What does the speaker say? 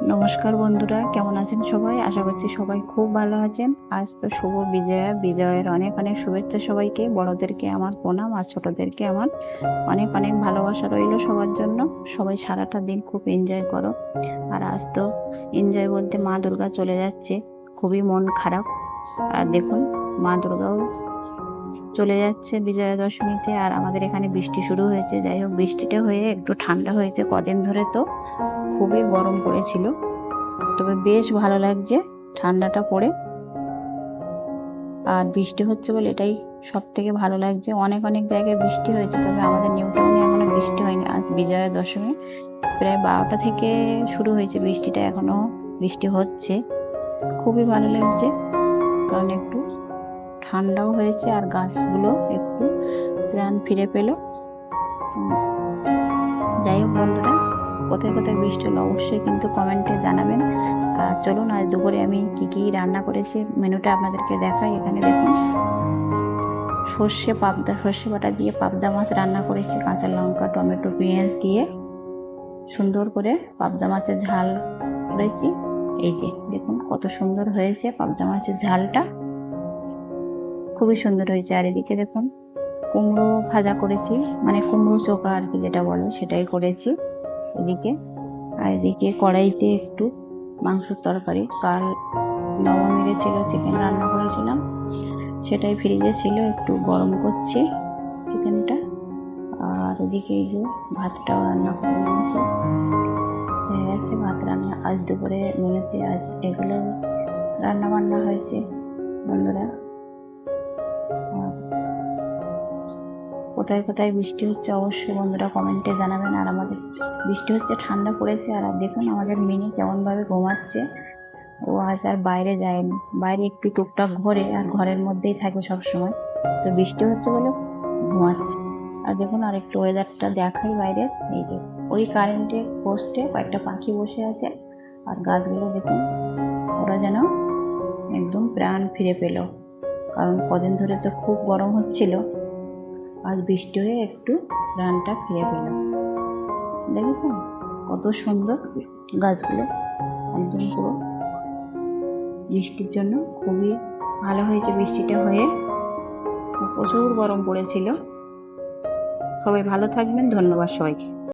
নমস্কার বন্ধুরা, কেমন আছেন সবাই? আশা করছি সবাই খুব ভালো আছেন। আজ তো শুভ বিজয়া, বিজয়ের অনেক অনেক শুভেচ্ছা সবাইকে। বড়দেরকে আমার প্রণাম আর ছোটদেরকে আমার অনেক অনেক ভালোবাসা রইল সবার জন্য। সবাই সারাটা দিন খুব এনজয় করো। আর আজ তো এনজয় বলতে মা দুর্গা চলে যাচ্ছে, খুবই মন খারাপ। আর দেখুন, মা দুর্গাও চলে যাচ্ছে বিজয়া দশমীতে। আর আমাদের এখানে বৃষ্টি শুরু হয়েছে। যাই হোক, বৃষ্টিটা হয়ে একটু ঠান্ডা হয়েছে। কদিন ধরে তো খুবই গরম পড়েছিল, তবে বেশ ভালো লাগছে ঠান্ডাটা পড়ে। আর বৃষ্টি হচ্ছে বলে এটাই সব থেকে ভালো লাগছে। অনেক অনেক জায়গায় বৃষ্টি হয়েছে, তবে আমাদের নিউ টাউনে এখনো বৃষ্টি হয়নি। আজ বিজয়া দশমী প্রায় 12টা থেকে শুরু হয়েছে বৃষ্টিটা, এখনো বৃষ্টি হচ্ছে। খুবই ভালো লাগছে, কারণ একটু ঠান্ডাও হয়েছে আর গাছগুলো একটু প্রাণ ফিরে পেল। যাই হোক বন্ধুরা, কোথায় কোথায় বৃষ্টি হলো অবশ্যই কিন্তু কমেন্টে জানাবেন। আর চলুন, আজ দুপুরে আমি কি কি রান্না করেছি মেনুটা আপনাদেরকে দেখাই। এখানে দেখুন, সর্ষে বাটা দিয়ে পাবদা মাছ রান্না করেছি। কাঁচা লঙ্কা, টমেটো, পেঁয়াজ দিয়ে সুন্দর করে পাবদা মাছের ঝাল করেছি। এই যে দেখুন কত সুন্দর হয়েছে পাবদা মাছের ঝালটা, খুবই সুন্দর হয়েছে। আর এদিকে দেখুন, কুমড়ো ভাজা করেছি, মানে কুমড়ো চোখা আর কি যেটা বলে সেটাই করেছি এদিকে। আর এদিকে কড়াইতে একটু মাংসের তরকারি, কাল নবমীরে ছিল চিকেন রান্না করেছিলাম, সেটাই ফ্রিজে ছিল, একটু গরম করছি চিকেনটা। আর এদিকে এই যে ভাতটাও রান্না করে নিয়েছি, হয়ে গেছে ভাত রান্না। আজ দুপুরে মেনুতে আজ এগুলো রান্না বান্না হয়েছে বন্ধুরা। কোথায় কোথায় বৃষ্টি হচ্ছে অবশ্যই বন্ধুরা কমেন্টে জানাবেন। আর আমাদের বৃষ্টি হচ্ছে, ঠান্ডা পড়েছে। আর দেখুন আমাদের মিনি কেমনভাবে ঘুমাচ্ছে। ও আজ আর বাইরে যায়নি, বাইরে একটু টুকটাক ঘোরে আর ঘরের মধ্যেই থাকে সব সময়। তো বৃষ্টি হচ্ছে বলে ঘুমাচ্ছে। আর দেখুন আর একটু ওয়েদারটা দেখাই বাইরে। এই যে ওই কারেন্টের পোস্টে কয়েকটা পাখি বসে আছে। আর গাছগুলো দেখুন, ওরা যেন একদম প্রাণ ফিরে পেল, কারণ কদিন ধরে তো খুব গরম হচ্ছিল। আজ বৃষ্টি হয়ে একটু প্রাণটা ফিরে পেল। দেখেছেন কত সুন্দর গাছগুলো, একদম পুরো বৃষ্টির জন্য খুবই ভালো হয়েছে বৃষ্টিটা হয়ে। প্রচুর গরম পড়েছিল। সবাই ভালো থাকবেন, ধন্যবাদ সবাইকে।